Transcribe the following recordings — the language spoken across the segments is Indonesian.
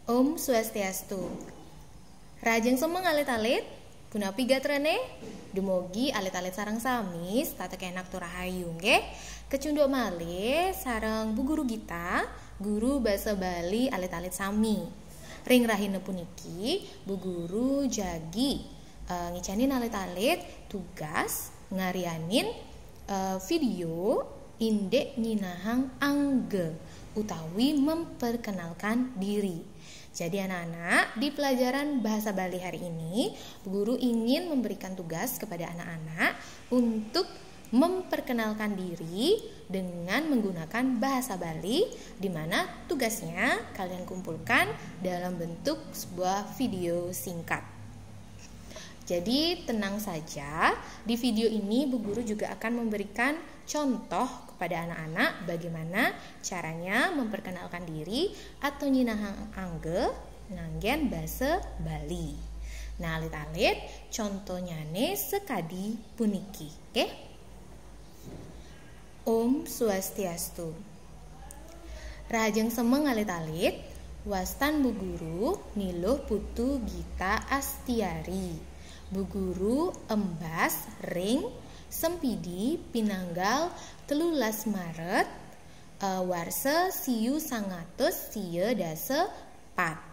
Om Swastiastu. Rajeng semeng alit-alit, punapi gatrene, dumugi alit-alit sareng sami, tatek enak turahayu nggih. Kecunduk malih sareng bu guru kita, guru basa Bali alit-alit sami. Ring rahina puniki, bu guru jagi ngicanin alit-alit tugas ngarianin video indek nyinahang angge utawi memperkenalkan diri. Jadi anak-anak, di pelajaran bahasa Bali hari ini, guru ingin memberikan tugas kepada anak-anak untuk memperkenalkan diri dengan menggunakan bahasa Bali, di mana tugasnya kalian kumpulkan dalam bentuk sebuah video singkat. Jadi tenang saja, di video ini Bu Guru juga akan memberikan contoh kepada anak-anak bagaimana caranya memperkenalkan diri atau nyinahang angge nganggen bahasa Bali. Nah, alit-alit contohnya nih sekadi puniki, oke? Om Swastiastu. Rajeng semeng alit-alit wastan Bu Guru niluh putu Gita Astiari. Bu Guru embas ring sempidi pinanggal 13 Maret warsa siu sangatus siye dase pat.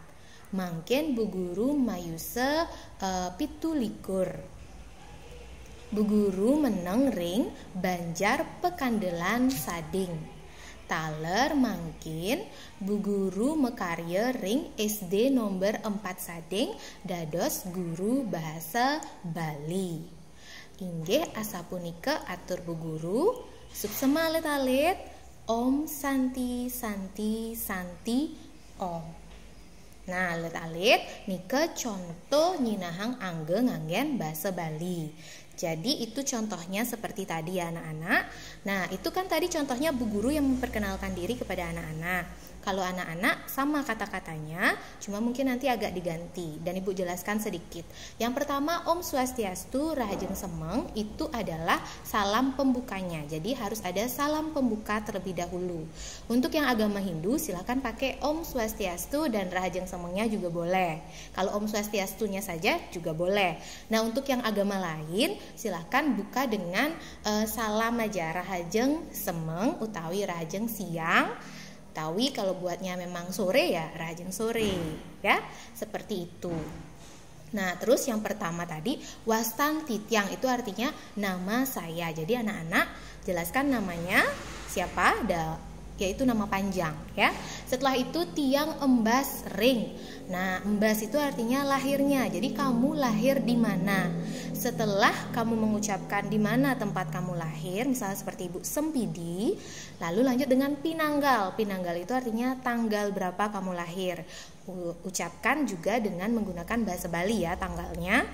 Mangken Bu Guru mayuse 17. Bu Guru meneng ring Banjar Pekandelan Sading. Taler mangkin Bu Guru mekarya ring SD nomor 4 Sading dados guru bahasa Bali. Inggih asapunika atur Bu Guru suksema alit-alit Om Santi Santi Santi Om. Nah, alit-alit nika contoh nyinahang angge nganggen bahasa Bali. Jadi itu contohnya seperti tadi ya anak-anak. Nah, itu kan tadi contohnya Bu Guru yang memperkenalkan diri kepada anak-anak. Kalau anak-anak sama kata-katanya, cuma mungkin nanti agak diganti dan Ibu jelaskan sedikit. Yang pertama, Om Swastiastu Rahajeng Semeng itu adalah salam pembukanya. Jadi harus ada salam pembuka terlebih dahulu. Untuk yang agama Hindu silakan pakai Om Swastiastu dan Rahajeng Semengnya juga boleh. Kalau Om Swastiastunya saja juga boleh. Nah, untuk yang agama lain silakan buka dengan salam aja Rahajeng Semeng utawi Rahajeng Siang. Tawi kalau buatnya memang sore ya Rahajeng sore ya, seperti itu. Nah, terus yang pertama tadi wastan titiang itu artinya nama saya. Jadi anak-anak jelaskan namanya siapa, yaitu nama panjang ya. Setelah itu tiang embas ring. Nah, embas itu artinya lahirnya. Jadi kamu lahir di mana? Setelah kamu mengucapkan di mana tempat kamu lahir, misalnya seperti Ibu Sempidi, lalu lanjut dengan pinanggal. Pinanggal itu artinya tanggal berapa kamu lahir. Ucapkan juga dengan menggunakan bahasa Bali ya tanggalnya.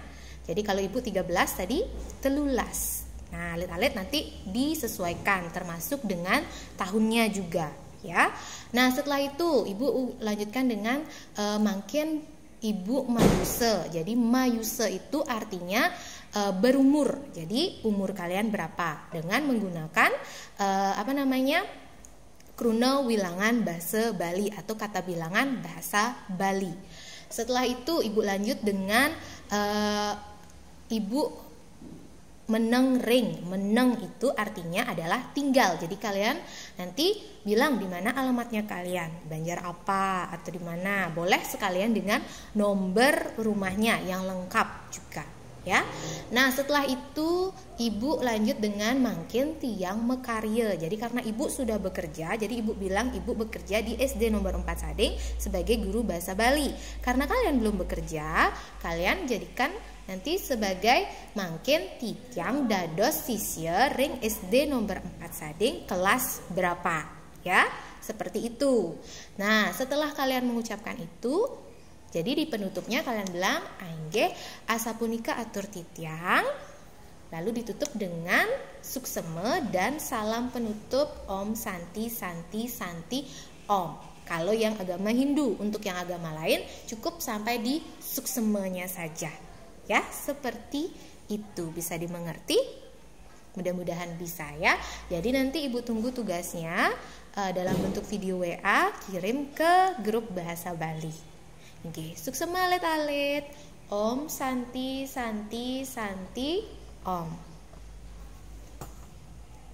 Jadi kalau Ibu 13 tadi telulas. Nah, alit-alit nanti disesuaikan termasuk dengan tahunnya juga ya. Nah, setelah itu Ibu lanjutkan dengan mangkin Ibu Mayuse. Jadi Mayuse itu artinya berumur. Jadi umur kalian berapa dengan menggunakan kruna wilangan bahasa Bali atau kata bilangan bahasa Bali. Setelah itu Ibu lanjut dengan Ibu meneng ring. Meneng itu artinya adalah tinggal. Jadi kalian nanti bilang di mana alamatnya kalian, Banjar apa atau di mana. Boleh sekalian dengan nomor rumahnya yang lengkap juga ya. Nah, setelah itu Ibu lanjut dengan mangkin tiang mekarya. Jadi karena Ibu sudah bekerja, jadi Ibu bilang Ibu bekerja di SD nomor 4 Sading sebagai guru bahasa Bali. Karena kalian belum bekerja, kalian jadikan nanti sebagai mangkin titiang dados sisya ring SD nomor 4 Sading kelas berapa ya, seperti itu. Nah, setelah kalian mengucapkan itu, jadi di penutupnya kalian bilang angge asapunika atur titiang, lalu ditutup dengan sukseme dan salam penutup Om Santi Santi Santi Om. Kalau yang agama Hindu, untuk yang agama lain cukup sampai di suksemenya saja. Ya, seperti itu bisa dimengerti. Mudah-mudahan bisa ya. Jadi nanti Ibu tunggu tugasnya dalam bentuk video WA, kirim ke grup bahasa Bali. Nggih, sukses alit-alit. Om Santi Santi Santi Om.